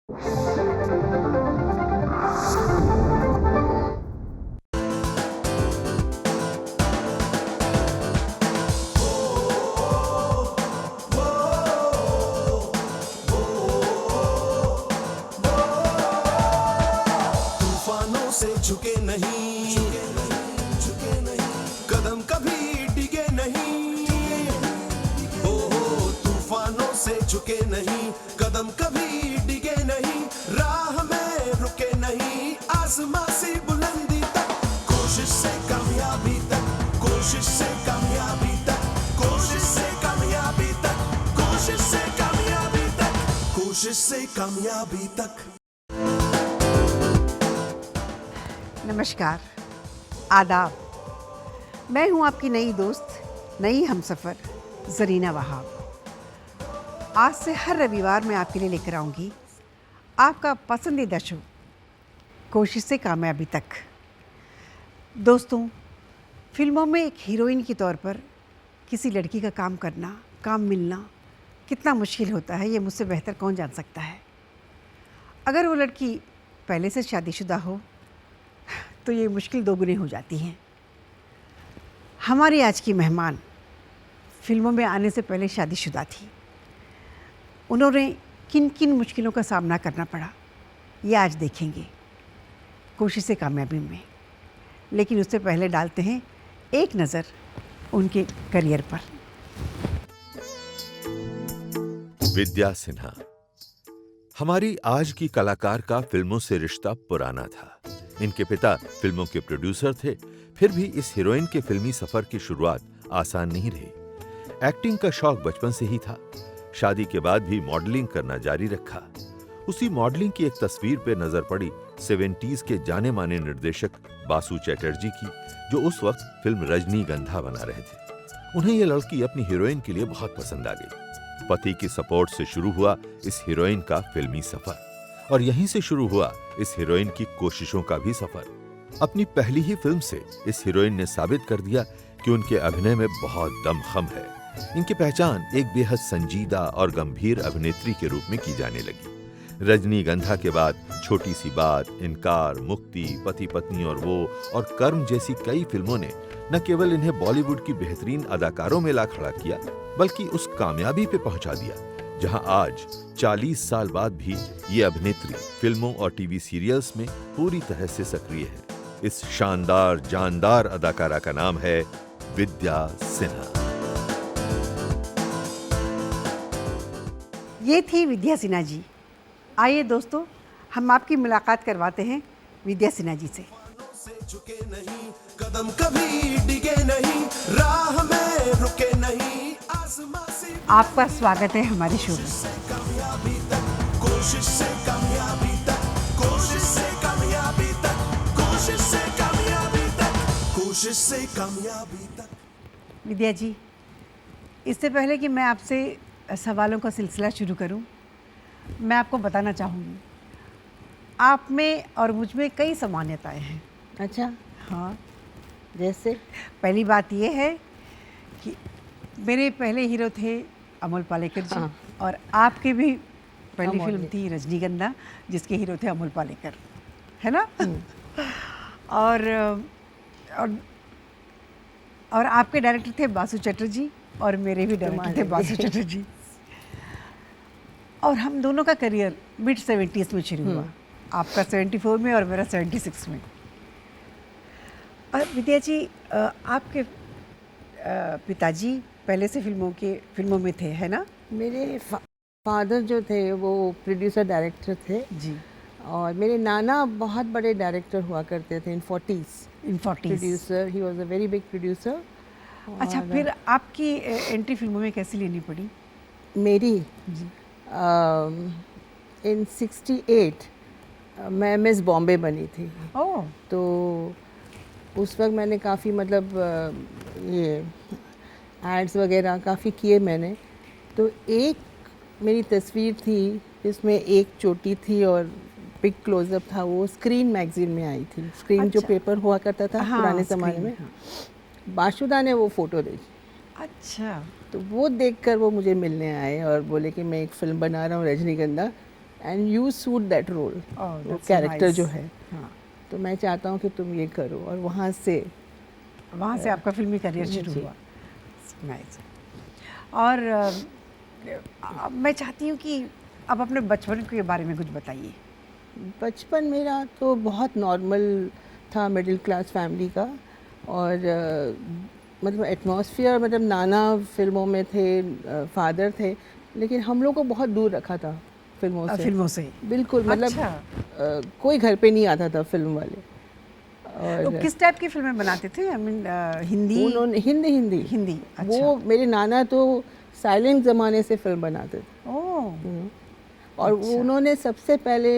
तूफानों से झुके नहीं, कदम कभी डिगे नहीं। ओ तूफानों से झुके नहीं, कदम कभी डिगे नहीं। राह में रुके नहीं, आसमां से बुलंदी तक। कोशिश से कामयाबी तक, कोशिश से कामयाबी तक, कोशिश से कामयाबी तक, कोशिश से कामयाबी तक, कोशिश से कामयाबी तक। नमस्कार, आदाब। मैं हूं आपकी नई दोस्त, नई हमसफ़र ज़रीना वहाब। आज से हर रविवार मैं आपके लिए लेकर आऊंगी आपका पसंदीदा शो कोशिश से कामयाबी तक। दोस्तों, फिल्मों में एक हीरोइन के तौर पर किसी लड़की का काम करना, काम मिलना कितना मुश्किल होता है, ये मुझसे बेहतर कौन जान सकता है। अगर वो लड़की पहले से शादीशुदा हो तो ये मुश्किल दोगुनी हो जाती हैं। हमारी आज की मेहमान फिल्मों में आने से पहले शादीशुदा थी। उन्होंने किन किन मुश्किलों का सामना करना पड़ा, ये आज देखेंगे कोशिश से कामयाबी में। लेकिन उससे पहले डालते हैं एक नज़र उनके करियर पर। विद्या सिन्हा हमारी आज की कलाकार का फिल्मों से रिश्ता पुराना था। इनके पिता फिल्मों के प्रोड्यूसर थे, फिर भी इस हीरोइन के फिल्मी सफर की शुरुआत आसान नहीं रही। एक्टिंग का शौक बचपन से ही था। शादी के बाद भी मॉडलिंग करना जारी रखा। उसी मॉडलिंग की एक तस्वीर पे नजर पड़ी 70s के जाने माने निर्देशक बासु चैटर्जी की, जो उस वक्त फिल्म रजनीगंधा बना रहे थे। उन्हें यह लड़की अपनी हीरोइन के लिए बहुत पसंद आ गई। पति की सपोर्ट से शुरू हुआ इस हीरोइन का फिल्मी सफर, और यहीं से शुरू हुआ इस हीरोइन की कोशिशों का भी सफर। अपनी पहली ही फिल्म से इस हीरोइन ने साबित कर दिया कि उनके अभिनय में बहुत दमखम है। इनकी पहचान एक बेहद संजीदा और गंभीर अभिनेत्री के रूप में की जाने लगी। रजनीगंधा के बाद छोटी सी बात, इनकार, मुक्ति, पति पत्नी और वो और कर्म जैसी कई फिल्मों ने न केवल इन्हें बॉलीवुड की बेहतरीन अदाकारों में ला खड़ा किया, बल्कि उस कामयाबी पे पहुंचा दिया जहां आज 40 साल बाद भी ये अभिनेत्री फिल्मों और टीवी सीरियल्स में पूरी तरह से सक्रिय है। इस शानदार जानदार अदाकारा का नाम है विद्या सिन्हा। ये थी विद्या सिन्हा जी। आइए दोस्तों, हम आपकी मुलाकात करवाते हैं विद्या सिन्हा जी से। झुके नहीं, कदम कभी डिगे नहीं, राह में रुके नहीं, आसमां से आपका स्वागत है हमारे शो में। कामयाबी तक, कोशिश से कामयाबी तक, कोशिश से कामयाबी तक, कोशिश से कामयाबी तक, कोशिश से कामयाबी तक। विद्या जी, इससे पहले कि मैं आपसे सवालों का सिलसिला शुरू करूं, मैं आपको बताना चाहूँगी आप में और मुझ में कई समानताएं हैं। अच्छा, हाँ, जैसे पहली बात ये है कि मेरे पहले हीरो थे अमोल पालेकर जी। हाँ। और आपकी भी पहली अमोल फिल्म जी। थी रजनीगंधा, जिसके हीरो थे अमोल पालेकर, है ना? और और और आपके डायरेक्टर थे बासु चैटर्जी और मेरे भी डायरेक्टर थे बासु चैटर्जी। और हम दोनों का करियर मिड 70s में शुरू हुआ। आपका 74 में और मेरा 76 में। और विद्या जी, आपके पिताजी पहले से फिल्मों में थे, है ना? मेरे फादर जो थे वो प्रोड्यूसर डायरेक्टर थे जी। और मेरे नाना बहुत बड़े डायरेक्टर हुआ करते थे इन 40s। Producer, he was a very big producer. अच्छा, फिर आपकी एंट्री फिल्मों में कैसे लेनी पड़ी? मेरी जी। इन 68 मैं मिस बॉम्बे बनी थी। ओह, तो उस वक्त मैंने काफ़ी मतलब ये एड्स वगैरह काफ़ी किए मैंने। तो एक मेरी तस्वीर थी जिसमें एक चोटी थी और बिग क्लोजअप था, वो स्क्रीन मैगजीन में आई थी। स्क्रीन जो अच्छा। पेपर हुआ करता था हाँ, पुराने ज़माने स्क्रीन, में। हाँ। बाशुदा ने वो फ़ोटो देखी, अच्छा। तो वो देखकर वो मुझे मिलने आए और बोले कि मैं एक फ़िल्म बना रहा हूँ Rajnigandha, and you suit that role, Oh, वो that's कैरेक्टर nice. जो है। हाँ, तो मैं चाहता हूँ कि तुम ये करो, और वहाँ से वहाँ से आपका फिल्मी करियर शुरू जी। हुआ। नाइस। और अब मैं चाहती हूँ कि अब अपने बचपन के बारे में कुछ बताइए। बचपन मेरा तो बहुत नॉर्मल था, मिडिल क्लास फैमिली का। और मतलब एटमॉस्फेयर, मतलब नाना फिल्मों में थे, फादर थे, लेकिन हम लोग को बहुत दूर रखा था फिल्मों से। फिल्मों से। बिल्कुल, मतलब अच्छा। कोई घर पे नहीं आता था फिल्म वाले। तो और किस टाइप की फिल्में बनाते थे? I mean Hindi? उन्होंने हिंदी हिंदी हिंदी, अच्छा। वो मेरे नाना तो साइलेंट ज़माने से फिल्म बनाते थे। ओह, और अच्छा। उन्होंने सबसे पहले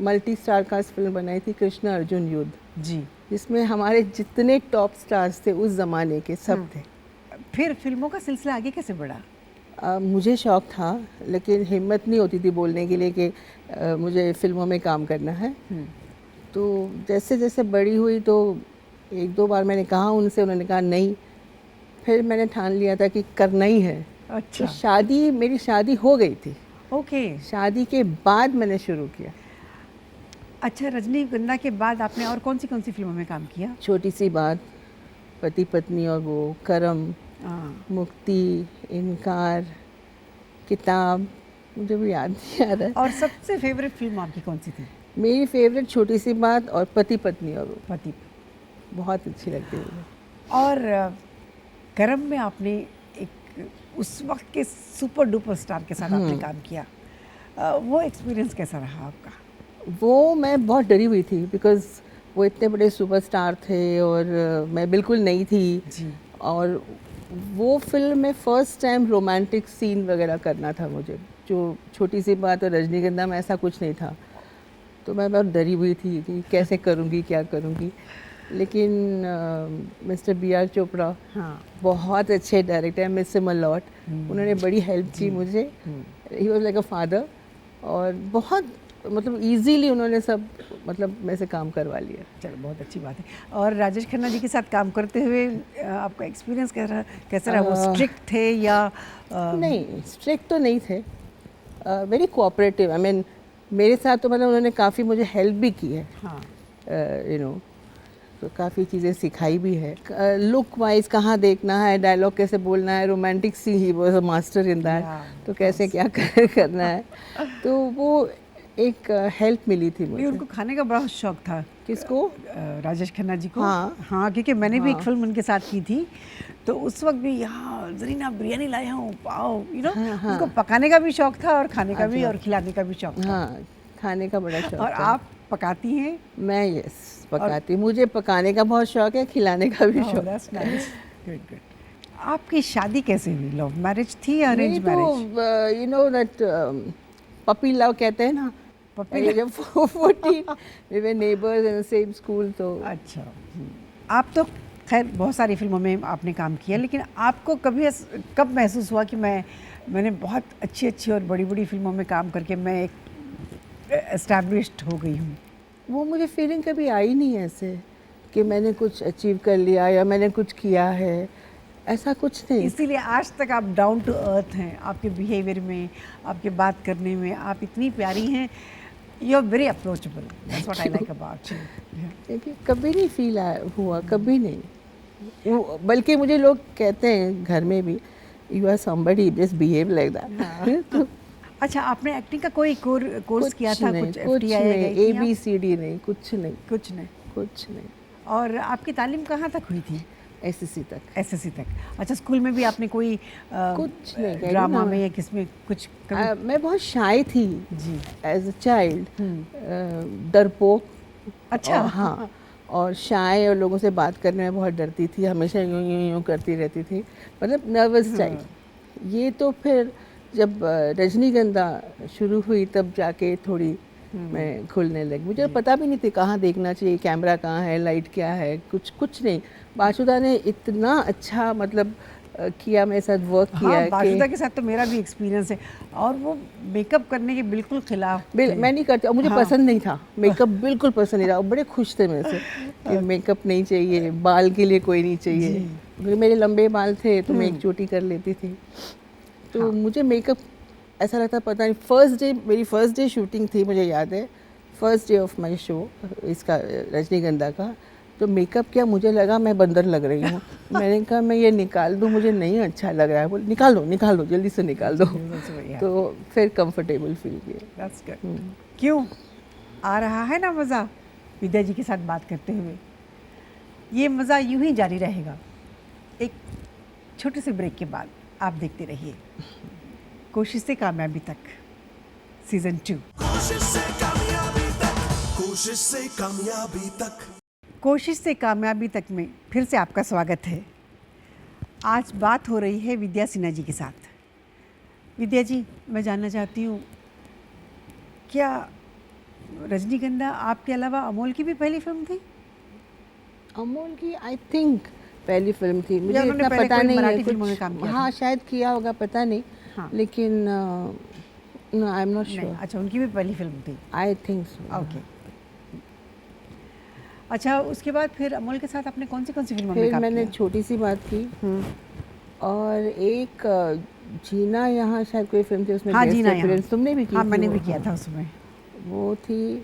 मल्टी स्टार कास्ट फिल्म बनाई थी, कृष्ण अर्जुन युद्ध, जी। जिसमें हमारे जितने टॉप स्टार्स थे उस ज़माने के सब थे। फिर फिल्मों का सिलसिला आगे कैसे बढ़ा? मुझे शौक था, लेकिन हिम्मत नहीं होती थी बोलने के लिए कि मुझे फिल्मों में काम करना है। तो जैसे जैसे बड़ी हुई तो एक दो बार मैंने कहा उनसे, उन्होंने कहा नहीं। फिर मैंने ठान लिया था कि करना ही है। अच्छा। तो मेरी शादी हो गई थी। ओके। शादी के बाद मैंने शुरू किया। अच्छा, रजनीगंधा के बाद आपने और कौन सी फिल्मों में काम किया? छोटी सी बात, पति पत्नी और वो, करम, हाँ। मुक्ति, इनकार, किताब, मुझे भी याद नहीं आ रहा है। और सबसे फेवरेट फिल्म आपकी कौन सी थी? मेरी फेवरेट छोटी सी बात और पति पत्नी और वो, पति। बहुत अच्छी लगती है मुझे। और करम में आपने एक उस वक्त के सुपर डुपर स्टार के साथ आपने काम किया। वो एक्सपीरियंस कैसा रहा आपका? वो मैं बहुत डरी हुई थी, बिकॉज़ वो इतने बड़े सुपरस्टार थे और मैं बिल्कुल नई थी। जी। और वो फिल्म में फर्स्ट टाइम रोमांटिक सीन वगैरह करना था मुझे, जो छोटी सी बात और रजनीगंधा में ऐसा कुछ नहीं था। तो मैं बहुत डरी हुई थी कि कैसे करूँगी, क्या करूँगी। लेकिन मिस्टर B.R. चोपड़ा हाँ। बहुत अच्छे डायरेक्टर हैं, मिस हिम अ लॉट। उन्होंने बड़ी हेल्प की मुझे। He was like a father. और बहुत मतलब इजीली उन्होंने सब मतलब मेरे से काम करवा लिया। चलो, बहुत अच्छी बात है। और राजेश खन्ना जी के साथ काम करते हुए आपका एक्सपीरियंस कैसा रहा? वो स्ट्रिक्ट थे या नहीं, स्ट्रिक्ट तो नहीं थे, वेरी कोऑपरेटिव। आई मीन मेरे साथ तो मतलब उन्होंने काफ़ी मुझे हेल्प भी की है। हाँ। यू नो, तो काफ़ी चीज़ें सिखाई भी है। लुक वाइज कहाँ देखना है, डायलॉग कैसे बोलना है, रोमांटिक सी he was a master in that. Yeah, तो कैसे क्या करना है, तो वो एक हेल्प मिली थी नहीं, मुझे। उनको खाने का बड़ा शौक था। किसको? राजेश खन्ना जी को। हाँ। हाँ, क्योंकि मैंने भी एक हाँ। फिल्म उनके साथ की थी, तो उस वक्त भी यहाँ जरीना बिरयानी लाया हूँ, पाओ, यू नो, हाँ। उनको पकाने का भी शौक था और खाने का भी अच्छा। और खिलाने का भी शौक था। हाँ, खाने का बड़ा शौक और था। आप पकाती हैं? मैं यस पकाती, मुझे पकाने का बहुत शौक है, खिलाने का भी शौक। That's nice. Good, good. आपकी शादी कैसे हुई? लव मैरिज थी या अरेंज नहीं मैरिज? तो you know that puppy love कहते हैं ना। Puppy At age of 14 we were neighbors in the same school, तो अच्छा। आप तो खैर बहुत सारी फिल्मों में आपने काम किया, लेकिन आपको कब महसूस हुआ कि मैंने बहुत अच्छी और बड़ी फिल्मों में काम करके मैं एक एस्टैब्लिश्ड हो गई हूँ? वो मुझे फीलिंग कभी आई नहीं ऐसे कि मैंने कुछ अचीव कर लिया या मैंने कुछ किया है, ऐसा कुछ नहीं। इसीलिए आज तक आप डाउन टू अर्थ हैं, आपके बिहेवियर में, आपके बात करने में आप इतनी प्यारी हैं। You are very approachable, that's what I like about you. क्योंकि कभी नहीं फील हुआ, कभी नहीं। बल्कि मुझे लोग कहते हैं घर में भी, you are somebody just behave like that. तो अच्छा, आपने एक्टिंग का कोई कोर्स किया था? कुछ कुछ FTI नहीं, गई थी आप? ABCD नहीं, कुछ नहीं, कुछ नहीं। कुछ नहीं। और आपकी तालीम कहाँ तक हुई थी? SSC तक। SSC तक। अच्छा, स्कूल में भी आपने कोई कुछ नहीं, कह रही ड्रामा ना में मैं। या किसमें कुछ मैं बहुत शाय थी जी। एज अ चाइल्ड, डरपोक। अच्छा। और हाँ, और शाय और लोगों से बात करने में बहुत डरती थी, हमेशा यूं करती रहती थी, मतलब नर्वस टाइप। ये तो फिर जब रजनीगंधा शुरू हुई तब जाके थोड़ी मैं खुलने लगी। मुझे पता भी नहीं थी कहाँ देखना चाहिए, कैमरा कहाँ है, लाइट क्या है, कुछ नहीं। बाशुदा ने इतना अच्छा मतलब किया, मेरे साथ वर्क किया हाँ, कि बाशुदा के साथ तो मेरा भी एक्सपीरियंस है। और वो मेकअप करने के बिल्कुल खिलाफ थे। मैं नहीं करती, और मुझे पसंद नहीं था मेकअप, बिल्कुल पसंद नहीं था। और बड़े खुश थे मेरे से कि मेकअप नहीं चाहिए, बाल के लिए कोई नहीं चाहिए, क्योंकि मेरे लंबे बाल थे तो मैं एक चोटी कर लेती थी। तो मुझे मेकअप ऐसा लगता पता नहीं, फर्स्ट डे, मेरी फर्स्ट डे शूटिंग थी, मुझे याद है, first day of my show इसका, रजनीगंधा का। तो मेकअप किया, मुझे लगा मैं बंदर लग रही हूँ। मैंने कहा मैं ये निकाल दूँ, मुझे नहीं अच्छा लग रहा है। बोले निकाल दो जल्दी से निकाल दो। तो फिर कंफर्टेबल फील किया। That's good. क्यों आ रहा है ना मज़ा विद्या जी के साथ बात करते हुए? ये मज़ा यूं ही जारी रहेगा। एक छोटे से ब्रेक के बाद आप देखते रहिए कोशिश से कामयाबी तक सीज़न 2। कोशिश से कामयाबी तक, कोशिश से कामयाबी तक। कोशिश से कामयाबी तक में फिर से आपका स्वागत है। आज बात हो रही है विद्या सिन्हा जी के साथ। विद्या जी, मैं जानना चाहती हूँ, क्या रजनीगंधा आपके अलावा अमोल की भी पहली फिल्म थी? अमोल की आई थिंक पहली फिल्म थी, मुझे उन्होंने इतना पहले पता कोई नहीं मराठी है फिल्मों में कुछ। काम किया हाँ शायद किया होगा, पता नहीं। हाँ। लेकिन आई एम नॉट नहीं, श्योर। अच्छा, उनकी भी पहली फिल्म थी। I think so. ओके। अच्छा, उसके बाद फिर अमोल के साथ आपने कौन सी फिल्मों में फिर काम मैंने किया? छोटी सी बात की, और एक जीना यहाँ शायद कोई फिल्म थी, उसमें हाँ, guest जीना यहाँ। appearance तुमने भी की हाँ, थी मैंने वो, भी किया हाँ। था उसमें। वो थी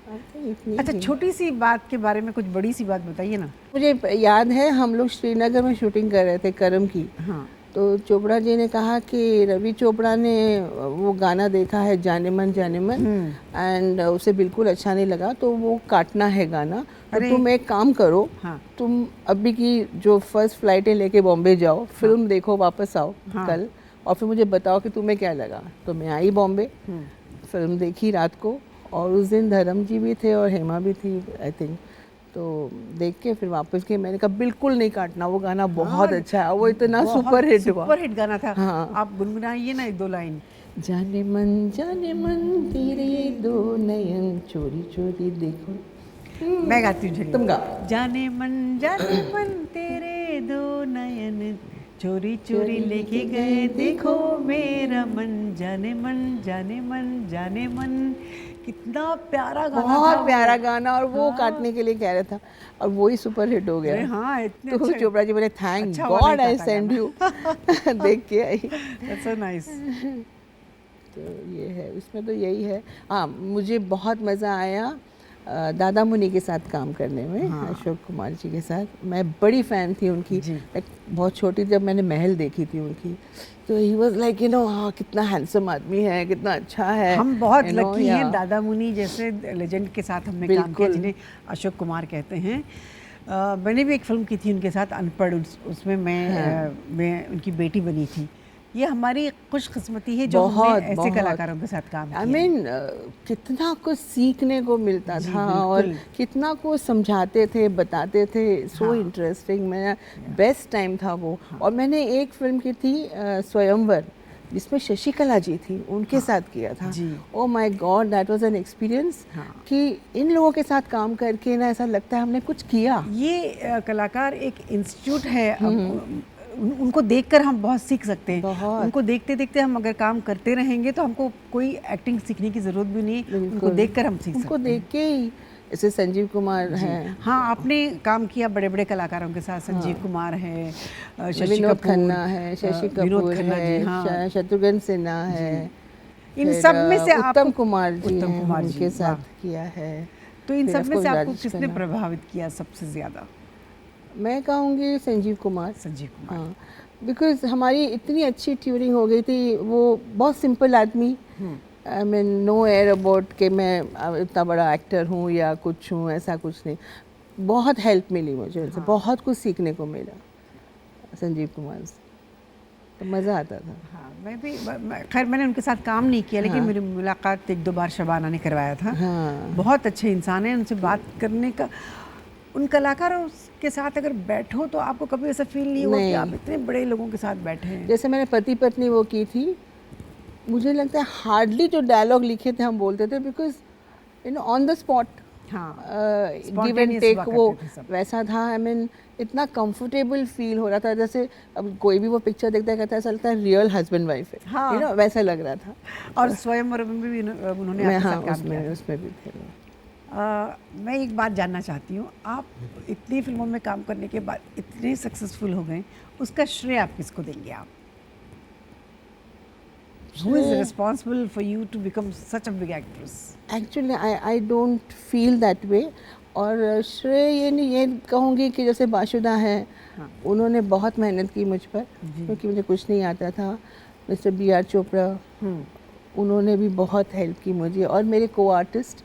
I think इतनी अच्छा, थी। छोटी सी बात के बारे में कुछ बड़ी सी बात बताइए ना। मुझे याद है हम लोग श्रीनगर में शूटिंग कर रहे थे करम की। हाँ। तो चोपड़ा जी ने कहा कि रवि चोपड़ा ने वो गाना देखा है जाने मन एंड उसे बिल्कुल अच्छा नहीं लगा, तो वो काटना है गाना। तो अरे। तुम एक काम करो, हाँ। तुम अभी की जो फर्स्ट फ्लाइटें लेके बॉम्बे जाओ, फिल्म देखो, वापस आओ हाँ। कल, और फिर मुझे बताओ कि तुम्हें क्या लगा। तो मैं आई बॉम्बे, फिल्म देखी रात को, और उस दिन धर्म जी भी थे और हेमा भी थी आई थिंक। तो देख के फिर वापस गए। मैंने कहा बिल्कुल नहीं काटना, वो गाना बहुत अच्छा है, वो इतना सुपर हिट हुआ। सुपर हिट गाना था। हाँ। आप गुनगुनाइए ना एक दो लाइन। जाने मन तेरे दो नयन चोरी चोरी देखो। मैं गाती हूँ, चलिए। तुम गा। जाने मन तेरे दो नयन चोरी चोरी लेके गए देखो मेरा मन, जाने मन। कितना प्यारा गाना था बहुत वो। प्यारा गाना, और वो काटने के लिए कह रहा था, और वो ही सुपर हिट हो अरे गया। हाँ, इतने तो अच्छे। चोपड़ा जी बोले थैंक अच्छा हुआ गॉड नहीं आई काटा सेंड यू। देख के आई। That's so nice. तो ये है, उसमें तो यही है। हाँ, मुझे बहुत मज़ा आया दादा मुनि के साथ काम करने में। हाँ। अशोक कुमार जी के साथ मैं बड़ी फ़ैन थी उनकी। जी। बहुत छोटी जब मैंने महल देखी थी उनकी, तो ही वॉज लाइक हाँ कितना हैंडसम आदमी है, कितना अच्छा है। हम बहुत you know, लकी हैं, yeah. दादा मुनि जैसे लेजेंड के साथ हमने काम किया, बिल्कुल। जिन्हें अशोक कुमार कहते हैं। मैंने भी एक फिल्म की थी उनके साथ, अनपढ़, उसमें मैं उनकी बेटी बनी थी। ये हमारी खुशकिस्मती है जो हमने ऐसे कलाकारों के साथ काम किया। आई मीन कितना कुछ सीखने को मिलता था, और कितना कुछ समझाते थे, बताते थे। सो इंटरेस्टिंग, मेरा बेस्ट टाइम था वो। और मैंने एक फिल्म की थी स्वयंवर, जिसमें शशिकला जी थी, उनके साथ किया था। Oh my God, that was an experience. कि इन लोगों के साथ काम करके ना ऐसा लगता है हमने कुछ किया। ये कलाकार एक इंस्टीट्यूट है, उनको देखकर हम बहुत सीख सकते हैं। बहुत। उनको देखते देखते हम अगर काम करते रहेंगे तो हमको कोई एक्टिंग सीखने की ज़रूरत भी नहीं है, उनको देखकर हम सीख उनको सकते हैं। देख के ही, जैसे संजीव कुमार हैं। हाँ, आपने काम किया बड़े बड़े कलाकारों के साथ। संजीव कुमार है, शशि विनोद कपूर खन्ना है, शशि विनोद कपूर खन्ना जी, हाँ। है, शत्रुघ्न सिन्हा है। इन फिर, सब में से उत्तम कुमार जी उत्तम हैं, कुमार जी, उनके साथ वाह। किया है। तो इन फिर सब में of से course आपको राजेश किसने खन्ना। प्रभावित किया सबसे ज़्यादा? मैं कहूँगी संजीव कुमार। संजीव कुमार। हाँ, बिकॉज हमारी इतनी अच्छी ट्यूरिंग हो गई थी। वो बहुत सिंपल आदमी, I mean no air about कि मैं इतना बड़ा एक्टर हूँ या कुछ हूँ, ऐसा कुछ नहीं। बहुत हेल्प मिली मुझे उनसे, बहुत कुछ सीखने को मिला संजीव कुमार से, तो मज़ा आता था। हाँ, खैर मैंने उनके साथ काम नहीं किया, लेकिन मेरी मुलाकात एक दो बार शबाना ने करवाया था। हाँ। बहुत अच्छे इंसान हैं, उनसे बात करने का, उन कलाकारों के साथ अगर बैठो तो आपको कभी ऐसा फील नहीं हुआ कि आप इतने बड़े लोगों के साथ बैठे हैं। जैसे मैंने पति पत्नी वो की थी, मुझे लगता है हार्डली जो डायलॉग लिखे थे हम बोलते थे, बिकॉज ऑन द स्पॉट। हाँ, गिव एंड टेक, वो वैसा था। आई मीन इतना कंफर्टेबल फील हो रहा था, जैसे अब कोई भी वो पिक्चर देखता है कहता है ऐसा लगता है रियल हस्बैंड वाइफ है। हाँ। वैसा लग रहा था। और स्वयंवर में भी उन्होंने आपके साथ काम किया। उसमें भी थे। मैं एक बात जानना चाहती हूँ, आप इतनी फिल्मों में काम करने के बाद इतने सक्सेसफुल हो गए, उसका श्रेय आप किसको देंगे? आप Who is responsible for you to become such a big actress? Actually I don't feel that way. और श्रेय ये कहूँगी कि जैसे बाशुदा है, उन्होंने बहुत मेहनत की मुझ पर, क्योंकि मुझे कुछ नहीं आता था। मिस्टर बी आर चोपड़ा, उन्होंने भी बहुत हेल्प की मुझे, और मेरे को आर्टिस्ट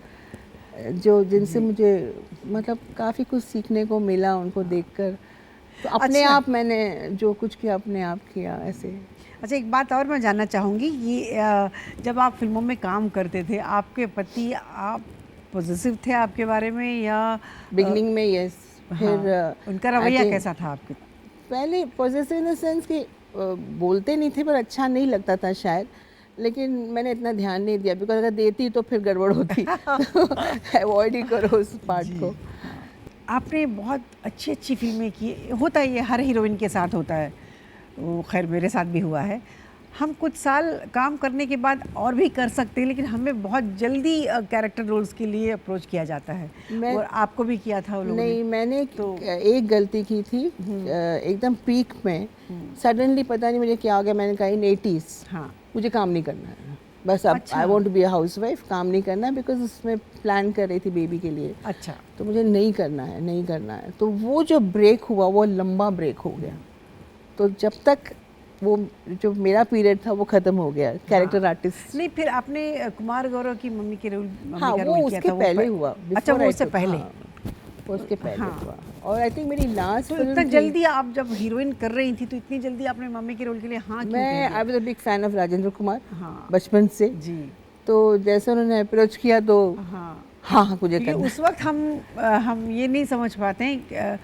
जिनसे मुझे मतलब काफ़ी कुछ सीखने को मिला उनको देखकर। तो अपने अच्छा। आप मैंने जो कुछ किया अपने आप किया ऐसे। अच्छा, एक बात और मैं जानना चाहूँगी, ये जब आप फिल्मों में काम करते थे, आपके पति आप पॉजिटिव थे आपके बारे में या बिगनिंग में यस, फिर उनका रवैया कैसा था आपके? पहले पॉजिटिव इन द सेंस कि बोलते नहीं थे, पर अच्छा नहीं लगता था शायद, लेकिन मैंने इतना ध्यान नहीं दिया, बिकॉज अगर देती तो फिर गड़बड़ होती। अवॉइड ही करो उस पार्ट को। आपने बहुत अच्छी अच्छी फिल्में की, होता है ये हर हीरोइन के साथ होता है, वो खैर मेरे साथ भी हुआ है। हम कुछ साल काम करने के बाद और भी कर सकते हैं, लेकिन हमें बहुत जल्दी कैरेक्टर रोल्स के लिए अप्रोच किया जाता है, और आपको भी किया था वो लोगों ने। नहीं, मैंने एक गलती की थी एकदम पीक में। सडनली पता नहीं मुझे क्या हो गया, मैंने कहा इन 80s हाँ, मुझे काम नहीं करना है बस, अब अच्छा। I want to be a housewife, काम नहीं करना है, बिकॉज उसमें प्लान कर रही थी बेबी के लिए। अच्छा, तो मुझे नहीं करना है, नहीं करना है। तो वो जो ब्रेक हुआ वो लंबा ब्रेक हो गया। तो जब तक वो जो मेरा पीरियड था वो ख़त्म हो गया कैरेक्टर आर्टिस्ट। नहीं फिर आपने कुमार गौरव की मम्मी के रोल, हाँ, वो उसके पहले हुआ। अच्छा, वो उससे पहले। वो उसके पहले हुआ। और आई थिंक मेरी लास्ट तो फिल्म इतना जल्दी आप जब हीरोइन कर रही थी, तो इतनी जल्दी आपने मम्मी के रोल के लिए हाँ क्यों मैं कह दिया? I was a big fan of Rajendra Kumar हाँ बचपन से। जी, तो जैसे उन्होंने अप्रोच किया तो हाँ हाँ मुझे क्योंकि करना। उस वक्त हम ये नहीं समझ पाते हैं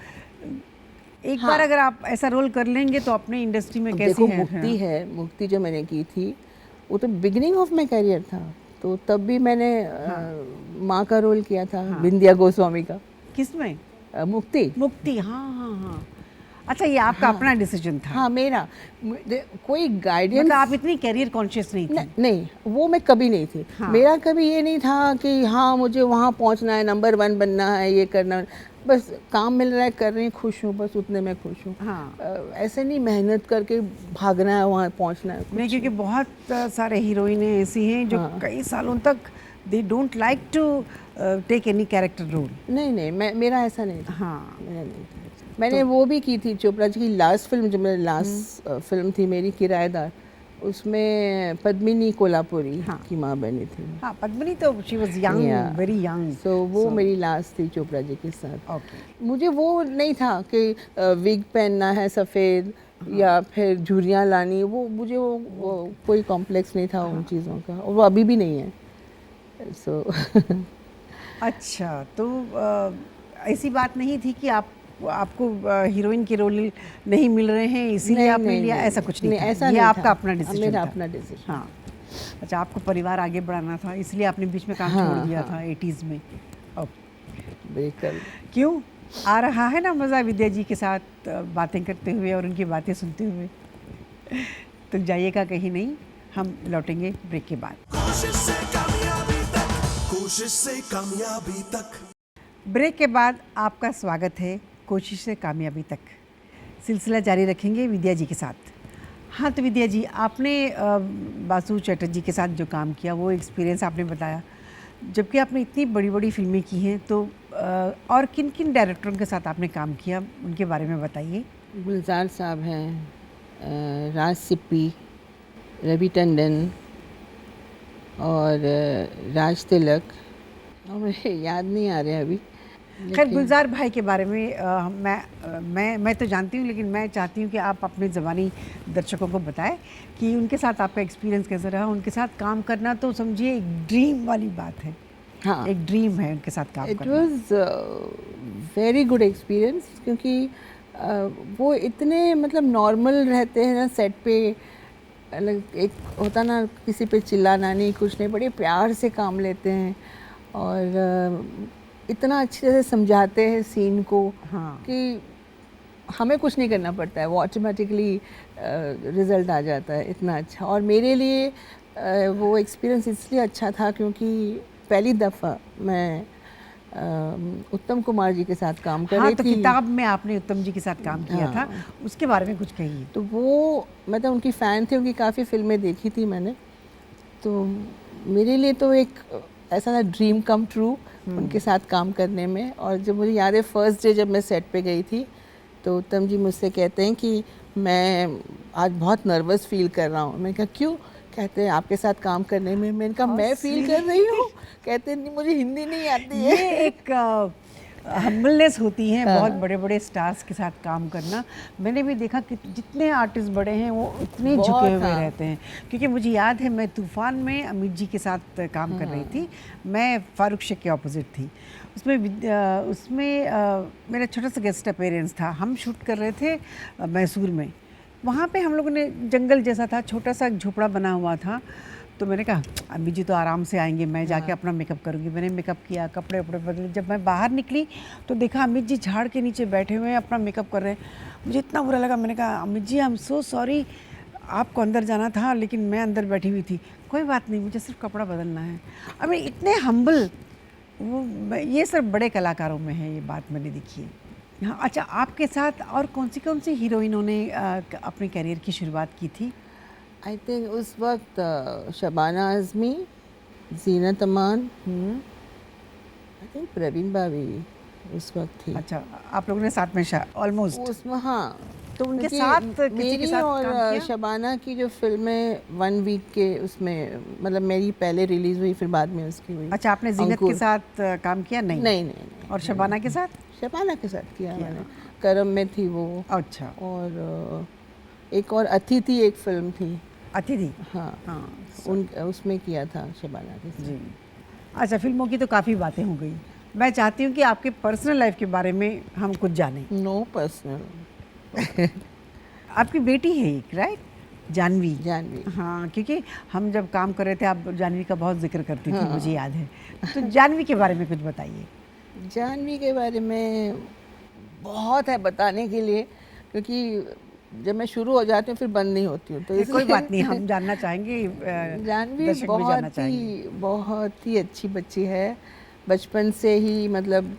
एक हाँ। बार अगर आप ऐसा रोल कर लेंगे तो अपने इंडस्ट्री में कैसे देखो है? मुक्ति है, मुक्ति जो मैंने की थी वो तो बिगिनिंग ऑफ माई करियर था। तो तब भी मैंने माँ का रोल किया था, विंध्या गोस्वामी का। किसमें? मुक्ति। मुक्ति, हाँ हाँ हाँ। अच्छा, ये आपका अपना डिसीजन था? हाँ मेरा, कोई गाइडेंस मतलब आप इतनी कैरियर कॉन्शियस नहीं थी? नहीं, वो मैं कभी नहीं थी। हाँ। मेरा कभी ये नहीं था कि हाँ मुझे वहाँ पहुँचना है, नंबर 1 बनना है, ये करना है। बस काम मिल रहा है, कर रही, खुश हूँ, बस उतने में खुश हूँ। हाँ। ऐसे नहीं मेहनत करके भागना है, वहाँ पहुँचना है। नहीं, क्योंकि बहुत सारे हीरोइनें ऐसी हैं जो कई सालों तक they don't like to take any character role. नहीं, मेरा ऐसा नहीं था। हाँ, मेरा नहीं था। मैंने वो भी की थी चोपड़ा जी की लास्ट फिल्म, जो मेरी लास्ट फिल्म थी मेरी, किराएदार। उसमें पद्मिनी कोल्हापुरी की माँ बनी थी। हाँ, पद्मिनी तो she was young, very young. So वो मेरी लास्ट थी चोपड़ा जी के साथ। ओके। मुझे वो नहीं था कि विग पहनना है सफ़ेद या फिर झुर्रियाँ लानी, वो मुझे वो कोई कॉम्प्लेक्स नहीं था उन चीज़ों का, और वो अभी भी नहीं है। सो अच्छा, तो ऐसी बात नहीं थी कि आपको हीरोइन के रोल नहीं मिल रहे हैं इसीलिए आपने लिया, ऐसा कुछ नहीं था? ऐसा ये नहीं आपका था। अपना डिसीजन मेरा था? अपना डिसीजन। हाँ। अच्छा, आपको परिवार आगे बढ़ाना था, इसलिए आपने बीच में काम छोड़ दिया था 80s में? ओके। बिल्कुल। क्यों? आ रहा है ना मज़ा विद्या जी के साथ बातें करते हुए और उनकी बातें सुनते हुए? तो जाइएगा कहीं नहीं, हम लौटेंगे ब्रेक के बाद। कोशिश से कामयाबी तक, कोशिश से कामयाबी तक। ब्रेक के बाद आपका स्वागत है कोशिश से कामयाबी तक। सिलसिला जारी रखेंगे विद्या जी के साथ। हाँ, तो विद्या जी, आपने बासु चटर्जी के साथ जो काम किया वो एक्सपीरियंस आपने बताया, जबकि आपने इतनी बड़ी बड़ी फिल्में की हैं, तो और किन किन डायरेक्टरों के साथ आपने काम किया, उनके बारे में बताइए। गुलजार साहब हैं, राज सिप्पी, रवि टंडन और राज तिलक, और मुझे याद नहीं आ रहे अभी। खैर, गुलजार भाई के बारे में मैं तो जानती हूँ, लेकिन मैं चाहती हूँ कि आप अपने ज़बानी दर्शकों को बताएं कि उनके साथ आपका एक्सपीरियंस कैसा रहा। उनके साथ काम करना तो समझिए एक ड्रीम वाली बात है। हाँ, एक ड्रीम है उनके साथ काम इट करना। वाज वेरी गुड एक्सपीरियंस, क्योंकि वो इतने मतलब नॉर्मल रहते हैं ना सेट पे। अलग एक होता ना, किसी पे चिल्लाना नहीं, कुछ नहीं, बड़े प्यार से काम लेते हैं और इतना अच्छे से समझाते हैं सीन को। हाँ। कि हमें कुछ नहीं करना पड़ता है, वो ऑटोमेटिकली रिज़ल्ट आ जाता है। इतना अच्छा। और मेरे लिए वो एक्सपीरियंस इसलिए अच्छा था क्योंकि पहली दफ़ा मैं उत्तम कुमार जी के साथ काम कर रही तो थी। किताब में आपने उत्तम जी के साथ काम किया हाँ। था, उसके बारे में कुछ कहिए। तो वो मतलब उनकी फ़ैन थी, उनकी काफ़ी फिल्में देखी थी मैंने। तो मेरे लिए तो एक ऐसा था ड्रीम कम ट्रू उनके साथ काम करने में। और जब मुझे याद है फर्स्ट डे जब मैं सेट पे गई थी तो उत्तम जी मुझसे कहते हैं कि मैं आज बहुत नर्वस फील कर रहा हूँ। मैंने कहा क्यों? कहते हैं आपके साथ काम करने में। मैंने कहा मैं फील कर रही हूँ? कहते नहीं मुझे हिंदी नहीं आती है। ये एक हम्बलनेस होती है बहुत बड़े बड़े स्टार्स के साथ काम करना। मैंने भी देखा कि जितने आर्टिस्ट बड़े हैं वो उतने बहुत, झुके हुए हाँ। रहते हैं। क्योंकि मुझे याद है मैं तूफान में अमित जी के साथ काम कर रही थी, मैं फारूक शेख के ऑपोजिट थी। उसमें मेरा छोटा सा गेस्ट अपीयरेंस था। हम शूट कर रहे थे मैसूर में। वहाँ पे हम लोगों ने जंगल जैसा था, छोटा सा झोपड़ा बना हुआ था। तो मैंने कहा अम्मी जी तो आराम से आएंगे, मैं जाके अपना मेकअप करूँगी। मैंने मेकअप किया, कपड़े वपड़े बदले। जब मैं बाहर निकली तो देखा अमित जी झाड़ के नीचे बैठे हुए हैं, अपना मेकअप कर रहे हैं। मुझे इतना बुरा लगा। मैंने कहा Amit ji I am so sorry, आपको अंदर जाना था लेकिन मैं अंदर बैठी हुई थी। कोई बात नहीं, मुझे सिर्फ कपड़ा बदलना है। अब इतने हम्बल ये सब बड़े कलाकारों में है, ये बात मैंने देखी है। हाँ, अच्छा आपके साथ और कौन सी हीरोइनों ने अपने करियर की शुरुआत की थी? आई थिंक उस वक्त शबाना आज़मी, जीनत अमान, आई थिंक प्रवीण भाभी उस वक्त थी। अच्छा, आप लोगों ने साथ में ऑलमोस्ट उसमें हाँ। तो उनके क्योंकि साथ किसी के मेरी साथ और काम किया? शबाना की जो फिल्में 1 वीक के उसमें मतलब मेरी पहले रिलीज हुई फिर बाद में उसकी हुई। अच्छा, आपने जीनत के अंकुर। साथ काम किया? नहीं नहीं नहीं नहीं, और शबाना के साथ? शबाना के साथ किया मैंने। करम में थी वो। अच्छा, और एक और अतिथि एक फिल्म थी। अतिथि। हाँ हाँ उन उसमें किया था शबाना के साथ। जी। अच्छा, फिल्मों की तो काफ़ी बातें हो गई। मैं चाहती हूँ कि आपके पर्सनल लाइफ के बारे में हम कुछ जानें। No personal. आपकी बेटी है एक, राइट? जानवी। जानवी। हाँ, क्योंकि हम जब काम कर रहे थे आप जानवी का बहुत जिक्र करती थी, मुझे याद है। तो जानवी के बारे में कुछ बताइए। जानवी के बारे में बहुत है बताने के लिए, क्योंकि जब मैं शुरू हो जाती हूँ फिर बंद नहीं होती हूँ। तो कोई इसलिए बात नहीं, हम जानना चाहेंगे, जानवी दर्शक भी जानना बहुत ही अच्छी बच्ची है। बचपन से ही मतलब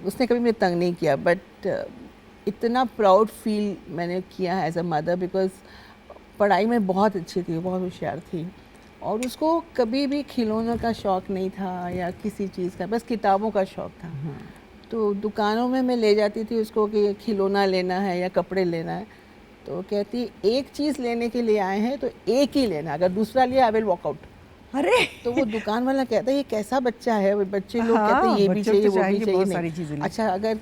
उसने कभी मुझे तंग नहीं किया, बट इतना प्राउड फील मैंने किया है एज अ मदर, बिकॉज पढ़ाई में बहुत अच्छी थी, बहुत होशियार थी। और उसको कभी भी खिलौनों का शौक़ नहीं था या किसी चीज़ का, बस किताबों का शौक़ था। तो दुकानों में मैं ले जाती थी उसको कि खिलौना लेना है या कपड़े लेना है, तो कहती एक चीज़ लेने के लिए आए हैं तो एक ही लेना, अगर दूसरा लिया आई विल वॉक आउट। अरे तो वो दुकान वाला कहता है ये कैसा बच्चा है, वो बच्चे लोग हाँ, कहते हैं ये भी बच्चों चाहिए को वो भी चाहिए, चाहिए। बहुत नहीं। सारी चीज़ें लें। अच्छा, अगर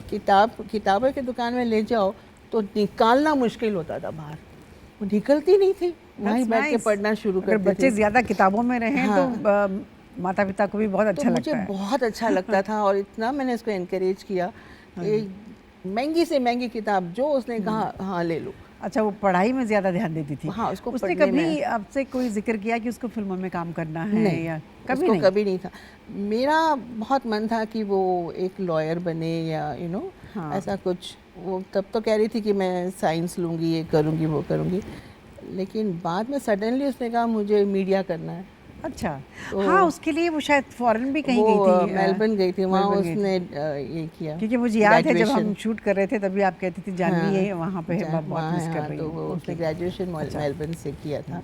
किताबों की दुकान में ले जाओ तो निकालना मुश्किल होता था बाहर, वो निकलती नहीं थी, वहीं That's बैठ के nice. पढ़ना शुरू अगर करते बच्चे थे। ज़्यादा किताबों में रहें हाँ। तो माता पिता को भी बहुत तो अच्छा मुझे लगता है। बहुत अच्छा लगता था और इतना मैंने उसको इनकरेज किया कि महंगी से महंगी किताब जो उसने कहा हाँ ले लो। अच्छा, वो पढ़ाई में ज़्यादा ध्यान देती थी? हाँ, उसको उसने पढ़ने कभी में। आपसे कोई जिक्र किया कि उसको फिल्मों में काम करना है? नहीं, या कभी उसको नहीं? कभी नहीं था। मेरा बहुत मन था कि वो एक लॉयर बने या हाँ। ऐसा कुछ। वो तब तो कह रही थी कि मैं साइंस लूँगी, ये करूँगी वो करूँगी, लेकिन बाद में सडनली उसने कहा मुझे मीडिया करना है। अच्छा, तो हाँ, उसके लिए वो शायद फॉरेन भी कहीं गई वो थी। मेलबर्न गई थी, वहाँ मेलबर्न गई थी। उसने ये किया। क्योंकि मुझे याद है जब हम graduation। शूट कर रहे थे तभी आप कहती थी जानवी है वहाँ पे है, वहाँ बहुत मिस है, कर हाँ, रही तो हूँ। वो उसने Okay. ग्रेजुएशन अच्छा। मेलबर्न से किया था।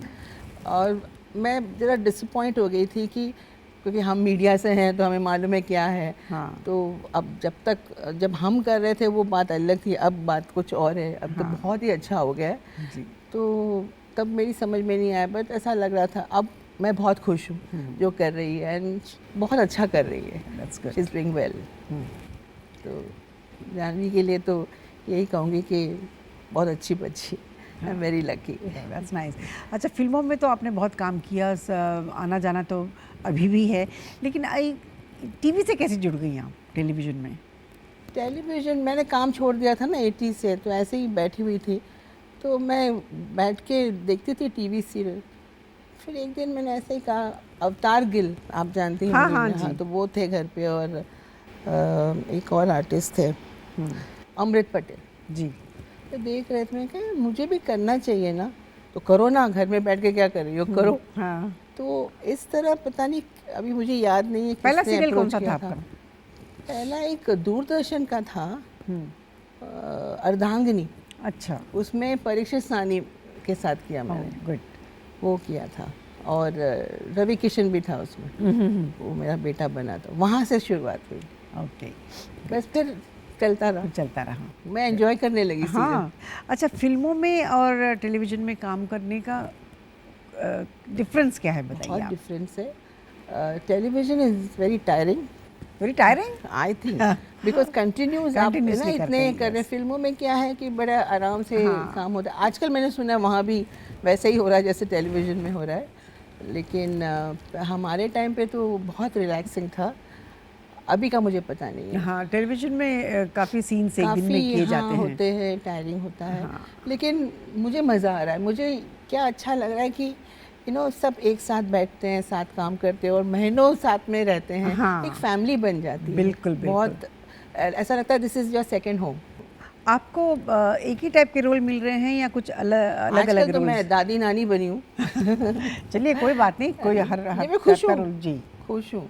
और मैं ज़रा डिसअपॉइंट हो गई थी कि क्योंकि हम मीडिया से हैं तो हमें मालूम है क्या है। हाँ। तो अब जब हम कर रहे थे वो बात अलग थी, अब बात कुछ और है। अब तो बहुत ही अच्छा हो गया है। जी। तो तब मेरी समझ में नहीं आया, बट ऐसा लग रहा था अब मैं बहुत खुश हूँ जो कर रही है, एंड बहुत अच्छा कर रही है। That's good. She is doing well. तो जानवी के लिए तो यही कहूँगी कि बहुत अच्छी बच्ची, I am very lucky. That's nice. अच्छा, फिल्मों में तो आपने बहुत काम किया, आना जाना तो अभी भी है, लेकिन टीवी से कैसे जुड़ गई आप टेलीविज़न में? टेलीविज़न मैंने काम छोड़ दिया था ना 80 से, तो ऐसे ही बैठी हुई थी तो मैं बैठ के देखती थी टीवी सीरियल। फिर एक दिन मैंने ऐसे ही कहा, अवतार गिल आप जानती हैं? हाँ, मुझे, हाँ जी। तो वो थे घर पे, और एक और आर्टिस्ट थे अमृत पटेल जी। तो देख रहे थे। मैं कहा मुझे भी करना चाहिए ना, तो करो ना, घर में बैठ के क्या कर रही हो, करो। हाँ। तो इस तरह पता नहीं, अभी मुझे याद नहीं है पहला किसने सीरियल कौन approach सा किया था आपका? पहला एक दूरदर्शन का था, अर्धांगिनी। अच्छा, उसमें परीक्षित सानी के साथ किया मैंने, गुड। वो किया था। और रवि किशन भी था उसमें, वो मेरा बेटा बना था, वहाँ से शुरुआत हुई। ओके, बस फिर चलता रहा, चलता रहा। मैं एंजॉय करने लगी। हाँ, अच्छा, फिल्मों में और टेलीविज़न में काम करने का डिफरेंस क्या है, बताइए बहुत आप। डिफरेंस है। Television is very tiring, very tiring. I think, because continuous आप ना Continuously करते इतने हैं, कर रहे। yes. फिल्मों में क्या है कि बड़ा आराम से हाँ। काम होता है। आजकल मैंने सुना है वहाँ भी वैसे ही हो रहा है जैसे टेलीविज़न में हो रहा है, लेकिन हमारे टाइम पे तो बहुत रिलैक्सिंग था। अभी का मुझे पता नहीं है। हाँ, टेलीविज़न में काफ़ी सीन्स एक दिन में काफ़ी किए जाते हैं। होते हैं, टायरिंग होता है, हाँ। लेकिन मुझे मज़ा आ रहा है। मुझे क्या अच्छा लग रहा है कि सब एक साथ बैठते हैं, साथ काम करते हैं और महीनों साथ में रहते हैं। हाँ। एक फैमिली बन जाती है। बिल्कुल, बहुत ऐसा लगता है this is your second home. आपको एक ही टाइप के रोल मिल रहे हैं या कुछ अलग आजकल अलग तो रोल? मैं दादी नानी बनी हूँ। चलिए, कोई बात नहीं, कोई हर नहीं, मैं टाइप खुश का हूँ। रोल। जी खुश हूँ।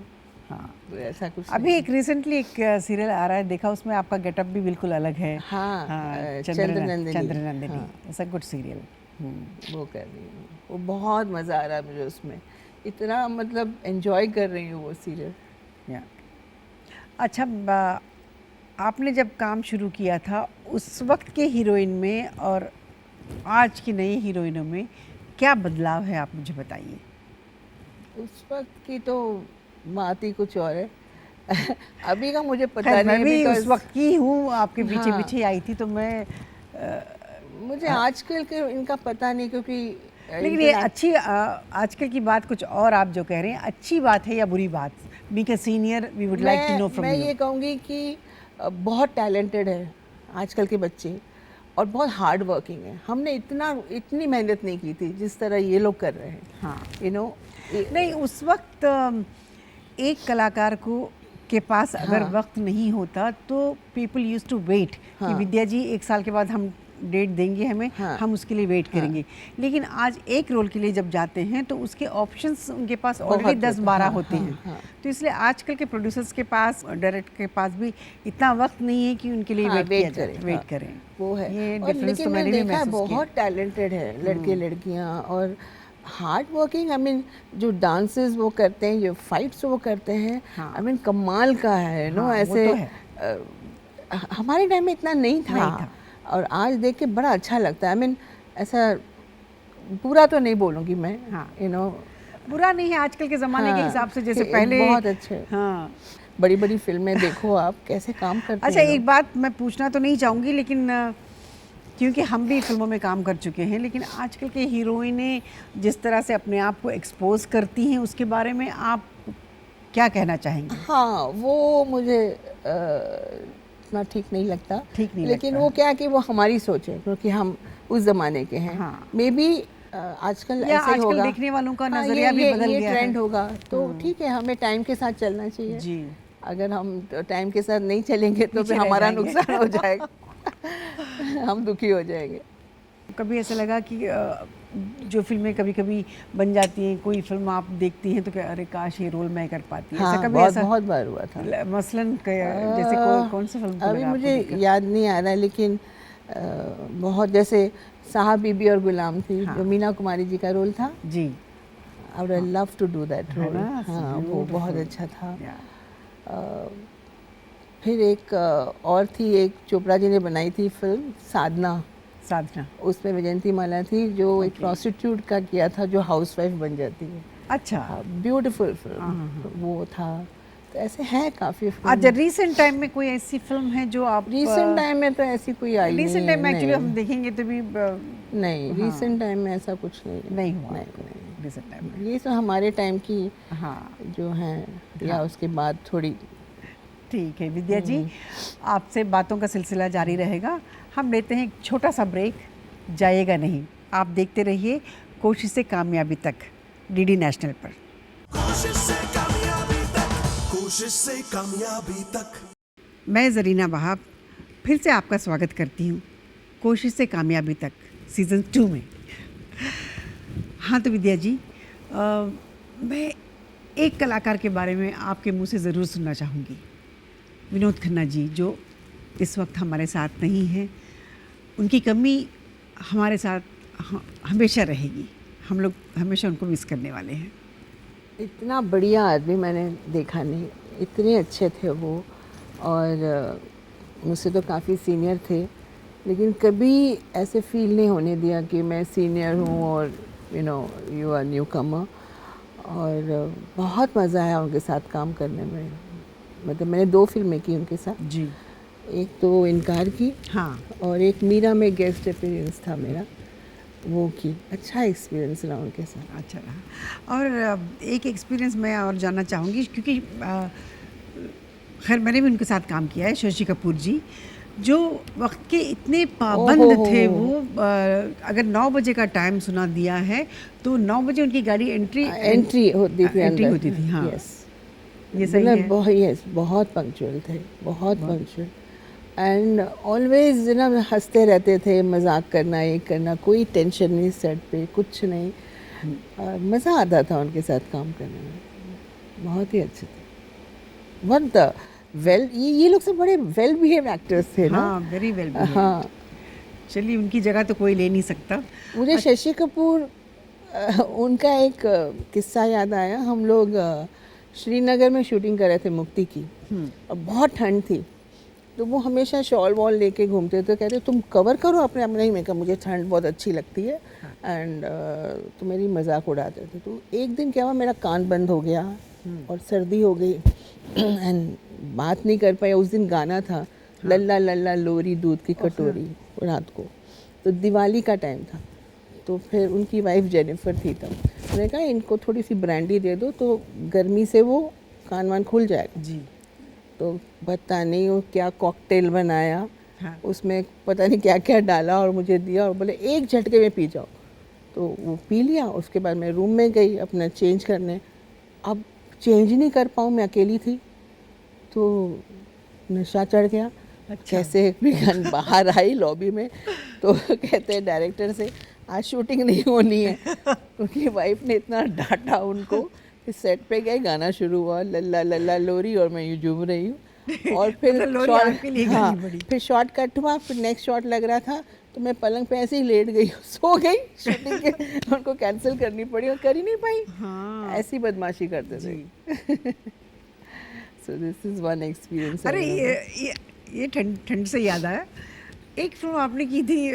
हाँ। तो ऐसा कुछ अभी नहीं। एक रिसेंटली एक सीरियल आ रहा है, देखा, उसमें आपका गेटअप भी बिल्कुल अलग है। हाँ, चंद्र नंदिनी। नंदिनी, हाँ। It's a good serial. वो कर रही हूँ, वो बहुत मज़ा आ रहा है मुझे उसमें, इतना मतलब एंजॉय कर रही हूँ वो सीरियल। या अच्छा, आपने जब काम शुरू किया था उस वक्त के हीरोइन में और आज की नई हीरोइनों में क्या बदलाव है, आप मुझे बताइए। उस वक्त की तो बात ही कुछ और है। अभी का मुझे पता खैर, मैं नहीं भी because उस वक्त की हूँ, आपके पीछे हाँ। पीछे आई थी, तो मैं मुझे आजकल के इनका पता नहीं, क्योंकि लेकिन ये अच्छी आजकल की बात कुछ और आप जो कह रहे हैं, अच्छी बात है या बुरी बात? Being a senior, we would like to know from मैं यू। ये कहूँगी कि बहुत टैलेंटेड है आजकल के बच्चे और बहुत हार्ड वर्किंग है। हमने इतनी मेहनत नहीं की थी जिस तरह ये लोग कर रहे हैं। हाँ, नहीं, उस वक्त एक कलाकार को के पास अगर हाँ। वक्त नहीं होता तो पीपल यूज टू वेट कि हाँ। विद्या जी 1 साल के बाद हम डेट देंगे हमें, हाँ। हम उसके लिए वेट करेंगे। लेकिन आज एक रोल के लिए जब जाते हैं तो उसके ऑप्शंस उनके पास ऑलरेडी 10-12 होते हैं। हाँ। तो इसलिए आजकल के प्रोड्यूसर्स के पास, डायरेक्टर के पास भी इतना वक्त नहीं है कि उनके लिए हाँ, वेट किया वेट जाए, करें, वेट हाँ। करें। वो है। ये और डिफरेंस लेकिन तो मैंने मैंने भी देखा है महसूस किया। बहुत टैलेंटेड है लड़के लड़कियां और हार्ड वर्किंग। आई मीन जो डांसेस वो करते हैं, जो फाइट्स वो करते हैं, हाँ। आई मीन कमाल का है। हाँ, वो ऐसे तो है। हमारे टाइम में इतना नहीं था, नहीं था। और आज देख के बड़ा अच्छा लगता है। आई मीन ऐसा बुरा तो नहीं बोलूँगी मैं, हाँ। बुरा नहीं है आजकल के ज़माने के हाँ, हिसाब से, जैसे कि पहले। बहुत अच्छे हाँ। बड़ी बड़ी फिल्में देखो आप कैसे काम करते अच्छा, हैं एक बात मैं पूछना तो नहीं चाहूँगी, लेकिन क्योंकि हम भी फिल्मों में काम कर चुके हैं, लेकिन आजकल के हीरोइनें जिस तरह से अपने आप को एक्सपोज करती हैं, उसके बारे में आप क्या कहना चाहेंगे? हाँ, वो मुझे इतना ठीक नहीं लगता। ठीक नहीं लेकिन लगता वो है। क्या कि वो हमारी सोच है, क्योंकि हम उस ज़माने के हैं। हाँ। मे बी आजकल या ऐसे ही आजकल होगा, देखने वालों का हाँ, नज़रिया भी बदल ये गया ट्रेंड है। होगा, तो ठीक है, हमें टाइम के साथ चलना चाहिए। जी। अगर हम टाइम के साथ नहीं चलेंगे तो पीछे फिर रह हमारा जाएंगे। नुकसान हो जाएगा। हम दुखी हो जाएंगे। कभी ऐसा लगा कि जो फिल्में कभी कभी बन जाती हैं, कोई फिल्म आप देखती हैं तो क्या, अरे काश ये रोल मैं कर पाती। हाँ, ऐसा कभी बहुत ऐसा बहुत बार हुआ था। मसलन जैसे कौन सी फिल्म को अभी लगा आपको मुझे देखकर? याद नहीं आ रहा है, लेकिन बहुत, जैसे साहब बीबी और गुलाम थी, हाँ। जो मीना कुमारी जी का रोल था। जी। I would love to do that है रोल। ना? हाँ, वो Beautiful. बहुत अच्छा था। या। फिर एक और थी, एक चोपड़ा जी ने बनाई थी फिल्म साधना, साधना। उसमें विजयंती माला थी, जो एक प्रोस्टिट्यूट का किया था जो हाउसवाइफ बन जाती है। अच्छा। ब्यूटीफुल फिल्म वो था। तो ऐसे हैं काफ़ी आज फिल्म। रिसेंट टाइम में कोई ऐसी फिल्म है जो आप रिसेंट टाइम में तो ऐसी कोई आई नहीं रिसेंट है। टाइम में एक्चुअली हम नहीं, देखेंगे तो भी नहीं, हाँ। रिसेंट टाइम में ऐसा कुछ नहीं है। नहीं हुआ नहीं। रिसेंट टाइम में। ये तो हमारे टाइम की हाँ, जो हैं, या उसके बाद थोड़ी। ठीक है विद्या जी, आपसे बातों का सिलसिला जारी रहेगा। हम लेते हैं एक छोटा सा ब्रेक, जाइएगा नहीं। आप देखते रहिए कोशिश से कामयाबी तक, डीडी नेशनल पर। कोशिश से कामयाबी तक, कोशिश से कामयाबी तक। मैं ज़रीना वहाब फिर से आपका स्वागत करती हूँ कोशिश से कामयाबी तक सीज़न 2 में। हाँ, तो विद्या जी, मैं एक कलाकार के बारे में आपके मुंह से ज़रूर सुनना चाहूँगी, विनोद खन्ना जी, जो इस वक्त हमारे साथ नहीं हैं। उनकी कमी हमारे साथ हमेशा रहेगी, हम लोग हमेशा उनको मिस करने वाले हैं। इतना बढ़िया आदमी मैंने देखा नहीं, इतने अच्छे थे वो, और मुझसे तो काफ़ी सीनियर थे, लेकिन कभी ऐसे फील नहीं होने दिया कि मैं सीनियर हूँ और यू आर न्यू कमर। और बहुत मज़ा आया उनके साथ काम करने में। मतलब मैंने 2 फिल्में की उनके साथ, जी एक तो इनकार की, हाँ, और एक मीरा में गेस्ट अपीयरेंस था मेरा, वो की। अच्छा एक्सपीरियंस रहा उनके साथ। अच्छा रहा। और एक एक्सपीरियंस मैं और जानना चाहूँगी, क्योंकि खैर मैंने भी उनके साथ काम किया है, शशि कपूर जी, जो वक्त के इतने पाबंद ओहो थे। हो। वो अगर 9 बजे का टाइम सुना दिया है तो 9 बजे उनकी गाड़ी एंट्री होती थी एंट्री अंदर। होती थी, हाँ। यस, ये सही है। बहुत पंक्चुअल थे, बहुत पंक्चुअल, एंड ऑलवेज ना हंसते रहते थे, मजाक करना, ये करना, कोई टेंशन नहीं सेट पे, कुछ नहीं। मज़ा आता था उनके साथ काम करने में, बहुत ही अच्छे थे। बहुत वेल, ये लोग सब बड़े वेल बिहेव एक्टर्स थे ना। हाँ, वेरी वेल। हाँ, चलिए, उनकी जगह तो कोई ले नहीं सकता। मुझे शशि कपूर उनका एक किस्सा याद आया। हम लोग श्रीनगर में शूटिंग कर रहे थे मुक्ति की, और बहुत ठंड थी, तो वो हमेशा शॉल वॉल लेके घूमते थे। कहते तुम कवर करो अपने आप। नहीं, मैं कहा मुझे ठंड बहुत अच्छी लगती है, एंड तो मेरी मजाक उड़ाते थे। तो एक दिन क्या हुआ, मेरा कान बंद हो गया और सर्दी हो गई एंड बात नहीं कर पाई। उस दिन गाना था लल्ला लल्ला लोरी दूध की कटोरी, रात को, तो दिवाली का टाइम था। तो फिर उनकी वाइफ जेनिफर थी तब, मैंने कहा इनको थोड़ी सी ब्रांडी दे दो तो गर्मी से वो कान वान खुल जाएगा। जी तो पता नहीं वो क्या कॉकटेल बनाया, हाँ। उसमें पता नहीं क्या क्या डाला और मुझे दिया, और बोले एक झटके में पी जाओ। तो वो पी लिया। उसके बाद मैं रूम में गई अपना चेंज करने। अब चेंज नहीं कर पाऊँ, मैं अकेली थी, तो नशा चढ़ गया। कैसे भी बाहर आई लॉबी में, तो कहते हैं डायरेक्टर से आज शूटिंग नहीं होनी है, क्योंकि वाइफ ने इतना डांटा उनको। फिर सेट पे गए, गाना शुरू हुआ लल्ला लल्ला लोरी, और मैं यूँ झूम रही हूँ। और फिर लोरी शॉट, आपके लिए हाँ, गानी पड़ी। फिर शॉट कट हुआ, फिर नेक्स्ट शॉट लग रहा था, तो मैं पलंग पे ऐसे ही लेट गई, सो गई। शूटिंग के उनको कैंसिल करनी पड़ी और कर ही नहीं पाई। हाँ। ऐसी बदमाशी करते थे। So this is one experience. अरे ये ठंड से याद आया, एक फिल्म आपने की थी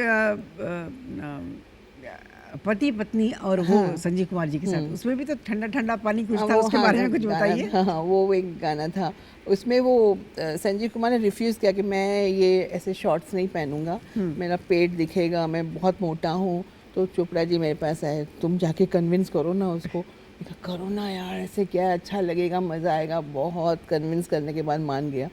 पति पत्नी, और वो संजीव कुमार जी के साथ, उसमें भी तो ठंडा ठंडा पानी कुछ था, उसके बारे में कुछ बताइए। हाँ, वो एक गाना था, उसमें वो संजीव कुमार ने रिफ्यूज़ किया कि मैं ये ऐसे शॉर्ट्स नहीं पहनूंगा, मेरा पेट दिखेगा, मैं बहुत मोटा हूँ। तो चोपड़ा जी मेरे पास आए, तुम जाके कन्विंस करो ना उसको। करो ना यार, ऐसे क्या, अच्छा लगेगा, मज़ा आएगा। बहुत कन्विंस करने के बाद मान गया।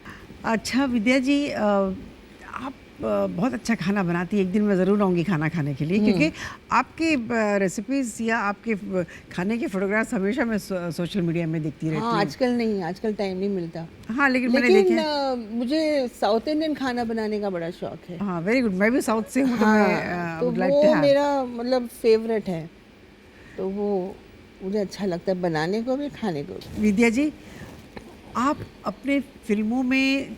अच्छा विद्या जी, आप बहुत अच्छा खाना बनाती है। एक दिन मैं ज़रूर आऊँगी खाना खाने के लिए, क्योंकि आपके रेसिपीज़ या आपके खाने के फोटोग्राफ्स हमेशा मैं सोशल मीडिया में देखती रहती हूँ। हाँ, आजकल नहीं, आजकल टाइम नहीं मिलता। हाँ, लेकिन मैंने देखे। मुझे साउथ इंडियन खाना बनाने का बड़ा शौक है। हाँ, वेरी गुड। मैं भी साउथ से हूँ, तो हाँ, मैं तो would like वो to have। मेरा मतलब फेवरेट है, तो वो मुझे अच्छा लगता है बनाने को भी, खाने को भी। विद्या जी, आप अपने फिल्मों में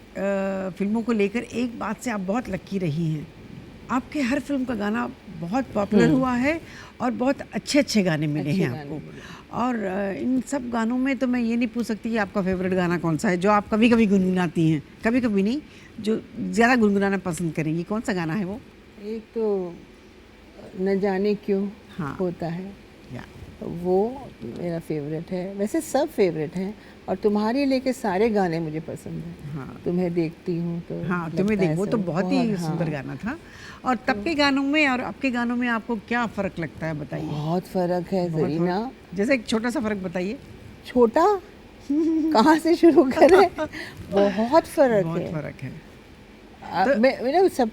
फिल्मों को लेकर एक बात से आप बहुत लकी रही हैं। आपके हर फिल्म का गाना बहुत पॉपुलर हुआ है, और बहुत अच्छे अच्छे गाने मिले हैं आपको। और इन सब गानों में तो मैं ये नहीं पूछ सकती कि आपका फेवरेट गाना कौन सा है, जो आप कभी कभी गुनगुनाती हैं, कभी कभी नहीं, जो ज़्यादा गुनगुनाना पसंद करेंगी। कौन सा गाना है वो? एक तो न जाने क्यों हाँ। होता है, या वो मेरा फेवरेट है। वैसे सब फेवरेट हैं, और तुम्हारे लेके सारे गाने मुझे पसंद हैं। हाँ। तुम्हें देखती हूँ तो हाँ, लगता तुम्हें है देख, वो तो सब बहुत ही हाँ। सुंदर गाना था। और तब के गानों में और अब के गानों में आपको क्या फ़र्क लगता है, बताइए। बहुत फ़र्क है बहुत जरीना। फ़र्क। जैसे एक छोटा सा फ़र्क बताइए। छोटा कहाँ से शुरू करें? बहुत फ़र्क बहुत है। फ़र्क है। मेरा जैसे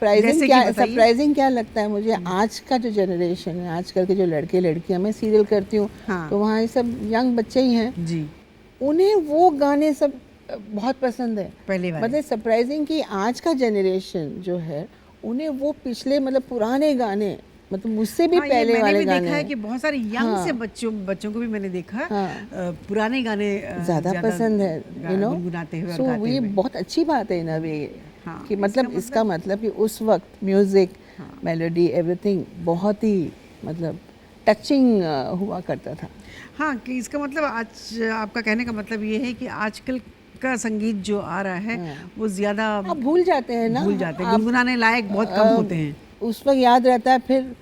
सरप्राइजिंग क्या लगता है मुझे, आज का जो जनरेशन है, आजकल के जो लड़के लड़कियां, मैं सीरियल करती हूँ, हाँ। तो वहाँ ये सब यंग बच्चे ही हैं, जी, उन्हें वो गाने सब बहुत पसंद है। पहले वाले। मतलब सरप्राइजिंग कि आज का जनरेशन जो है, उन्हें वो पिछले मतलब पुराने गाने, मतलब मुझसे भी हाँ, पहले मैंने वाले भी गाने देखा है कि बहुत सारे यंग हाँ। से बच्चों को भी मैंने देखा, हाँ। पुराने गाने ज़्यादा पसंद है, गुनगुनाते हुए और सो गाते ये हुए। बहुत अच्छी बात है ना भी, हाँ, कि मतलब इसका मतलब कि उस वक्त म्यूज़िक, मेलोडी, एवरीथिंग बहुत ही मतलब टचिंग हुआ करता था। हाँ, कि इसका मतलब आज आपका कहने का मतलब ये है कि आजकल का संगीत जो आ रहा है वो ज़्यादा आप भूल जाते हैं ना, भूल जाते हैं, आप, गुनगुनाने लायक बहुत कम होते हैं। उस वक्त याद रहता है, फिर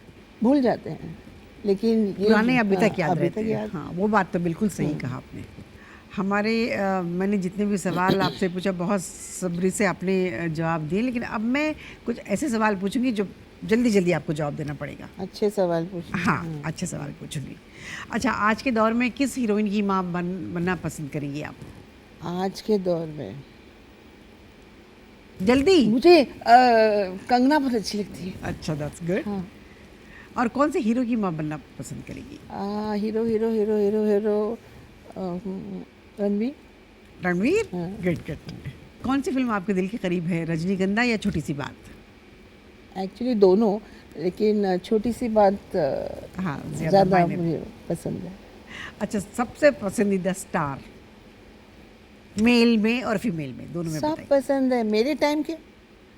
भूल जाते हैं, लेकिन ये पुराने अभी तक याद अभी रहते तक हैं। याद। हाँ, वो बात तो बिल्कुल सही कहा आपने। हमारे मैंने जितने भी सवाल आपसे पूछा बहुत सब्री से आपने जवाब दिए, लेकिन अब मैं कुछ ऐसे सवाल पूछूंगी जो जल्दी जल्दी आपको जवाब देना पड़ेगा। अच्छे सवाल पूछे। हाँ, अच्छे सवाल पूछूंगी। अच्छा, आज के दौर में किस हीरोइन की माँ बनना पसंद करेंगी आप? आज के दौर में जल्दी। मुझे कंगना बहुत अच्छी लगती है। अच्छा, दैट्स गुड। हाँ। और कौन से हीरो की माँ बनना पसंद करेगी? Hero hero hero hero hero Ranveer. Ranveer? हाँ। Good good. कौन सी फिल्म आपके दिल के करीब है, रजनीगंधा या छोटी सी बात? एक्चुअली दोनों, लेकिन छोटी सी बात हाँ, ज़्यादा मायने। मुझे पसंद है। अच्छा, सबसे पसंदीदा स्टार मेल में और फीमेल में, दोनों में सब बताइए। पसंद है मेरे टाइम के।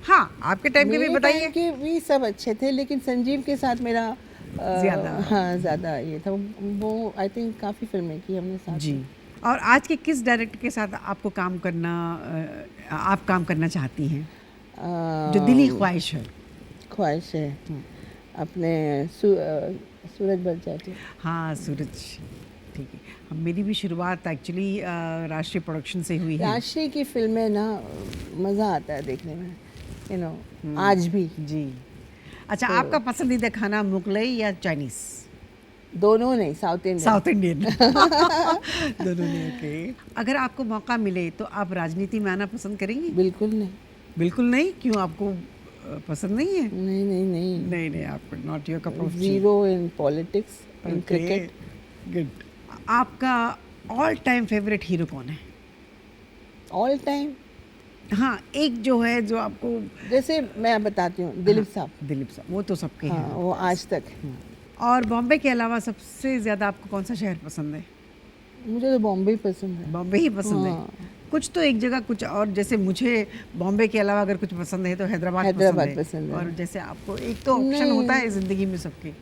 हाँ, आपके टाइम के भी मेरे बताइए। टाइम के भी सब अच्छे थे, लेकिन संजीव के साथ मेरा ज़्यादा। हाँ, ज़्यादा ये था। वो आई थिंक काफ़ी फिल्में की हमने साथ जी। में। और आज के किस डायरेक्टर के साथ आपको काम करना आप काम करना चाहती हैं, जो दिली ख्वाहिश है? ख्वाहिश है अपने सूरज बलचाटी। हाँ, सूरज, ठीक है। हम मेरी भी शुरुआत एक्चुअली राष्ट्रीय प्रोडक्शन से हुई है। राष्ट्रीय की फिल्में ना मज़ा आता है देखने में, यू नो, आज भी। जी। अच्छा, आपका पसंदीदा खाना मुगलई या चाइनीज़? दोनों नहीं, साउथ इंडियन। South Indian. दोनों नहीं, ओके। अगर आपको मौका मिले तो आप राजनीति में आना पसंद करेंगी? बिल्कुल नहीं। बिल्कुल नहीं? क्यों, आपको पसंद नहीं है? नहीं नहीं नहीं। नहीं नहीं, आपको not your cup of T. Zero in politics, in cricket. Good. आपका ऑल टाइम फेवरेट हीरो कौन है? ऑल टाइम हाँ, एक जो है जो आपको। जैसे मैं बताती हूँ, दिलीप साहब। दिलीप साहब, वो तो सबके हाँ, हैं। वो आज तक। और बॉम्बे के अलावा सबसे ज़्यादा आपको कौन सा शहर पसंद है? मुझे तो बॉम्बे ही पसंद है। बॉम्बे ही पसंद हाँ। है? कुछ तो एक जगह कुछ और, जैसे मुझे बॉम्बे के अलावा अगर कुछ पसंद है तो हैदराबाद हैदराबाद पसंद है। और जैसे आपको एक तो ऑप्शन नहीं। होता है ज़िंदगी में सबके।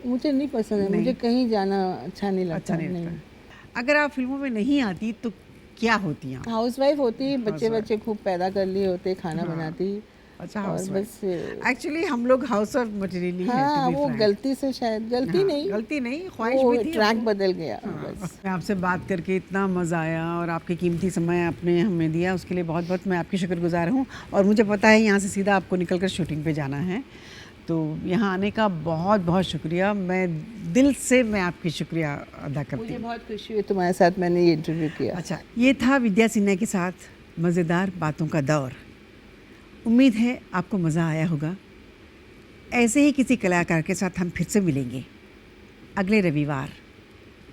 मुझे नहीं पसंद है, नहीं। मुझे कहीं जाना अच्छा नहीं लगता। अच्छा नहीं लगता। अगर आप फिल्मों में नहीं आती तो क्या होती हैं आप? हाउस वाइफ होती, बच्चे Housewife। बच्चे खूब पैदा कर लिए होते, खाना हाँ। बनाती। अच्छा, और हाउस बस एक्चुअली हम लोग हाउस वाइफ मटेरियली है, हाँ, to be वो frank। गलती से, शायद गलती हाँ, नहीं, गलती नहीं, ख्वाहिश वो भी थी। ट्रैक बदल गया हाँ, बस। मैं आपसे बात करके इतना मज़ा आया और आपके कीमती समय आपने हमें दिया, उसके लिए बहुत बहुत मैं आपकी शुक्रगुजार हूँ। और मुझे पता है यहाँ से सीधा आपको निकल कर शूटिंग पे जाना है, तो यहाँ आने का बहुत बहुत शुक्रिया। मैं दिल से मैं आपकी शुक्रिया अदा करती मुझे हूँ। बहुत खुशी हुई तुम्हारे साथ मैंने ये इंटरव्यू किया। अच्छा, ये था विद्या सिन्हा के साथ मज़ेदार बातों का दौर। उम्मीद है आपको मज़ा आया होगा। ऐसे ही किसी कलाकार के साथ हम फिर से मिलेंगे अगले रविवार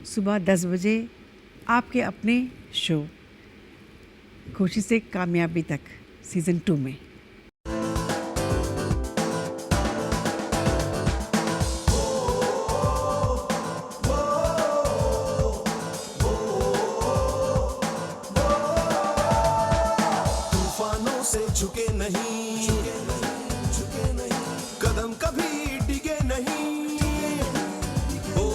सुबह 10 बजे आपके अपने शो कोशिश से कामयाबी तक सीज़न 2 में। तूफानों से झुके नहीं, कदम कभी डिगे नहीं। ओ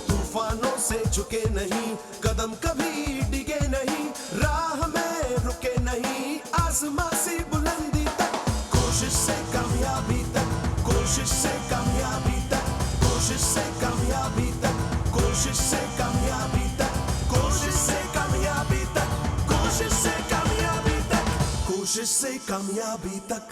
तूफानों से झुके नहीं, कदम कभी डिगे नहीं। राह में रुके नहीं, आसमां से बुलंदी तक। कोशिश से कामयाबी तक, कोशिश से कामयाबी तक, कोशिश से कामयाबी तक, कोशिश से कामयाबी तक, कोशिश से कामयाबी तक, कोशिश से कामयाबी तक, कोशिश से कामयाबी तक।